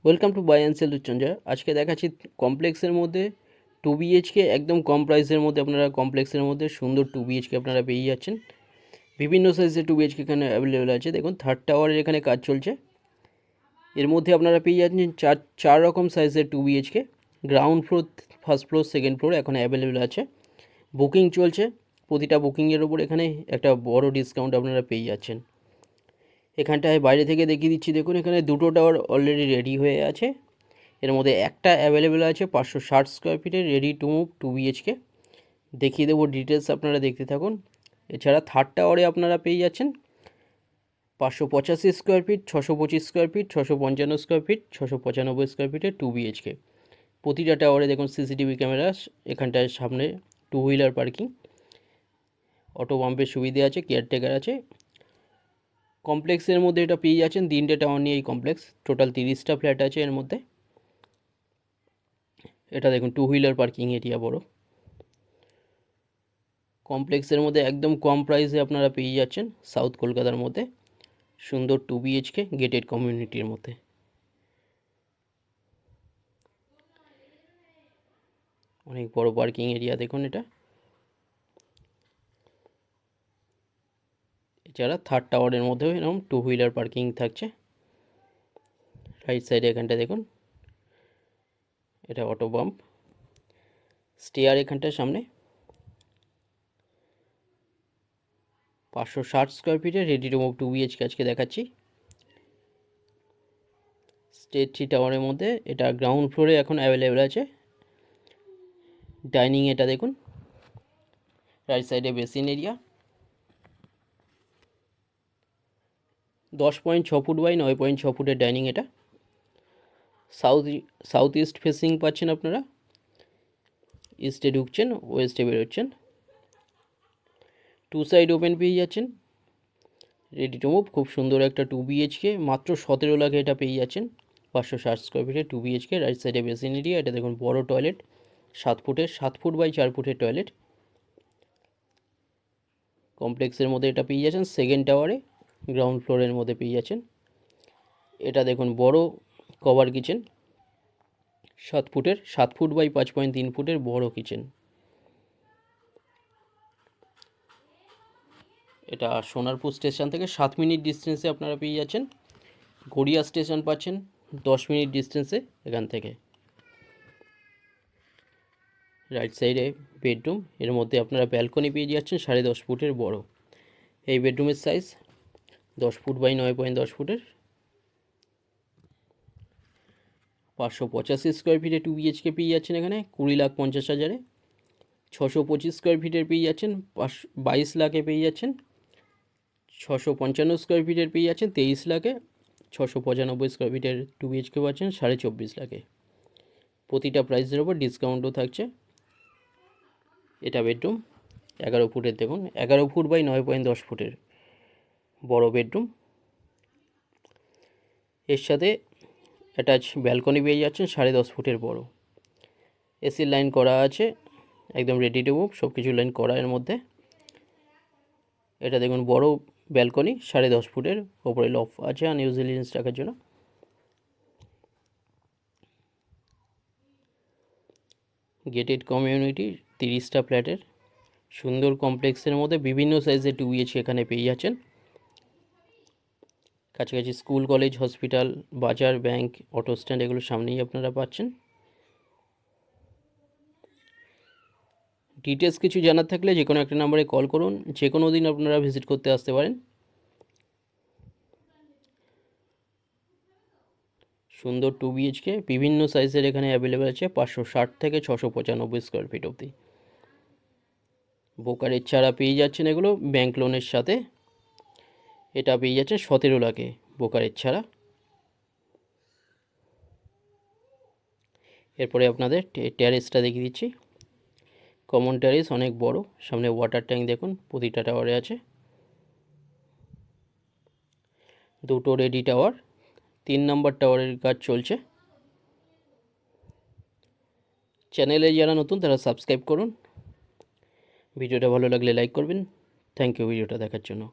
Welcome to buy and sell রূপচর্চা। আজকে দেখাচ্ছি কমপ্লেক্সের মধ্যে 2 BHK একদম কম প্রাইসের মধ্যে আপনারা কমপ্লেক্সের মধ্যে সুন্দর 2 BHK আপনারা পেয়ে যাচ্ছেন। বিভিন্ন সাইজের 2 BHK এখানে অ্যাভেলেবেল আছে। দেখুন থার্ড টাওয়ারের এখানে কাজ চলছে। এর মধ্যে আপনারা পেয়ে যাচ্ছেন চার রকম সাইজের 2 BHK। Ground floor, first floor, second floor এখন অ্যাভেলেবেল আছে। বুকিং চলছে। প্রতিটা বুকিংয়ের ওপর এখানে একটা বড় ডিসকাউন্ট আপনারা পেয়ে যাচ্ছেন। এখানটায় বাইরে থেকে দেখিয়ে দিচ্ছি, দেখুন এখানে দুটো টাওয়ার অলরেডি রেডি হয়ে আছে। এর মধ্যে একটা অ্যাভেলেবেল আছে 560 স্কোয়ার ফিটের রেডি টু মুভ 2 BHK। দেখিয়ে দেবো ডিটেলস, আপনারা দেখতে থাকুন। এছাড়া থার্ড টাওয়ারে আপনারা পেয়ে যাচ্ছেন 585 square feet, 625 square feet, 655 square feet, 695 square ফিটের 2 BHK। প্রতিটা টাওয়ারে দেখুন সিসিটিভি ক্যামেরা। এখানটায় সামনে 2 হুইলার পার্কিং, অটো পাম্পের সুবিধে আছে, কেয়ারটেকার আছে। কমপ্লেক্সের মধ্যে এটা পেয়ে যাচ্ছেন 3টে টাওয়ার নিয়ে এই কমপ্লেক্স। টোটাল 30টা ফ্ল্যাট আছে এর মধ্যে। এটা দেখুন 2 হুইলার পার্কিং এরিয়া বড়। কমপ্লেক্সের মধ্যে একদম কম প্রাইসে আপনারা পেয়ে যাচ্ছেন সাউথ কলকাতার মধ্যে সুন্দর 2 BHK গেটেড কমিউনিটির মধ্যে। অনেক বড় পার্কিং এরিয়া দেখুন এটা। এছাড়া থার্ড টাওয়ারের মধ্যেও এরকম 2 হুইলার পার্কিং থাকছে। রাইট সাইডে এখানটা দেখুন, এটা অটো পাম্প, স্টেয়ার এখানটার সামনে। 560 স্কোয়ার ফিটে রেডি টু মুভ 2 BHK আজকে দেখাচ্ছি। স্টেট 3 টাওয়ারের মধ্যে এটা গ্রাউন্ড ফ্লোরে এখন অ্যাভেলেবেল আছে। ডাইনিং এটা দেখুন, রাইট সাইডে বেসিন এরিয়া। 10.6 ফুট বাই 9.6 ফুটের ডাইনিং এটা। সাউথ ইস্ট ফেসিং পাচ্ছেন আপনারা। ইস্টে ঢুকছেন, ওয়েস্টে বেরোচ্ছেন। 2 সাইড ওপেন পেয়ে যাচ্ছেন। রেডি টু মুভ খুব সুন্দর একটা 2 BHK, মাত্র 17 লাখে এটা পেয়ে যাচ্ছেন। 560 স্কোয়ার ফিটের 2 BHK। রাইট সাইডে বেসিন এরিয়া। এটা দেখুন বড় টয়লেট, 7 ফুট বাই 4 ফুটের টয়লেট। কমপ্লেক্সের মধ্যে এটা পেয়ে যাচ্ছেন সেকেন্ড টাওয়ারে, গ্রাউন্ড ফ্লোরের মধ্যে পেয়ে যাচ্ছেন। এটা দেখুন বড় কভার কিচেন, 7 ফুট বাই 5.3 ফুটের বড় কিচেন। এটা সোনারপুর স্টেশন থেকে 7 মিনিট ডিস্টেন্সে আপনারা পেয়ে যাচ্ছেন। গড়িয়া স্টেশন পাচ্ছেন 10 মিনিট ডিস্টেন্সে এখান থেকে। রাইট সাইডে বেডরুম, এর মধ্যে আপনারা ব্যালকনি পেয়ে যাচ্ছেন 10.5 ফুটের বড়। এই বেডরুমের সাইজ 10 ফুট বাই 9.10 ফুটের। 585 স্কোয়ার ফিটে 2 BHK পেয়ে যাচ্ছেন এখানে 20,50,000-এ। 625 স্কোয়ার ফিটের পেয়ে যাচ্ছেন 22 লাখে পেয়ে যাচ্ছেন। 655 স্কোয়ার ফিটের পেয়ে যাচ্ছেন 23 লাখে। 695 স্কোয়ার ফিটের 2 BHK পাচ্ছেন 24.5 লাখে। প্রতিটা প্রাইসের ওপর ডিসকাউন্টও থাকছে। এটা বেডরুম 11 ফুটের, দেখুন 11 ফুট বাই 9.10 ফুটের বড় বেডরুম। এর সাথে অ্যাটাচ ব্যালকনি পেয়ে যাচ্ছেন 10.5 ফুটের বড়। এসির লাইন করা আছে, একদম রেডি টু মুভ, সব কিছু লাইন করা এর মধ্যে। এটা দেখুন বড় ব্যালকনি 10.5 ফুটের, ওপরে লফ আছে আনইউজড জিনিস রাখার জন্য। গেটেড কমিউনিটি 30টা ফ্ল্যাটের সুন্দর কমপ্লেক্সের মধ্যে বিভিন্ন সাইজের 2 BHK এখানে পেয়ে যাচ্ছেন। কাছাকাছি স্কুল, কলেজ, হসপিটাল, বাজার, ব্যাংক, অটো স্ট্যান্ড এগুলো সামনেই আপনারা পাচ্ছেন। ডিটেলস কিছু জানার থাকলে যে কোনো একটা নাম্বারে কল করুন। যে কোনো দিন আপনারা ভিজিট করতে আসতে পারেন। সুন্দর 2 BHK বিভিন্ন সাইজের এখানে অ্যাভেলেবেল আছে, 560 থেকে 695 স্কোয়ার ফিট অবধি। ব্রোকারেজ ছাড়া পেয়ে যাচ্ছেন এগুলো ব্যাংক লোনের সাথে। এটা পেয়ে যাচ্ছেন 17 লাখে ব্রোকারেজ ছাড়া। এরপরে আপনাদের ট্যারেসটা দেখিয়ে দিচ্ছি। কমন ট্যারেস অনেক বড়, সামনে ওয়াটার ট্যাঙ্ক দেখুন প্রতিটা টাওয়ারে আছে। দুটো রেডি টাওয়ার, 3 নম্বর টাওয়ারের কাজ চলছে। চ্যানেলে যারা নতুন তারা সাবস্ক্রাইব করুন। ভিডিওটা ভালো লাগলে লাইক করবেন। থ্যাংক ইউ ভিডিওটা দেখার জন্য।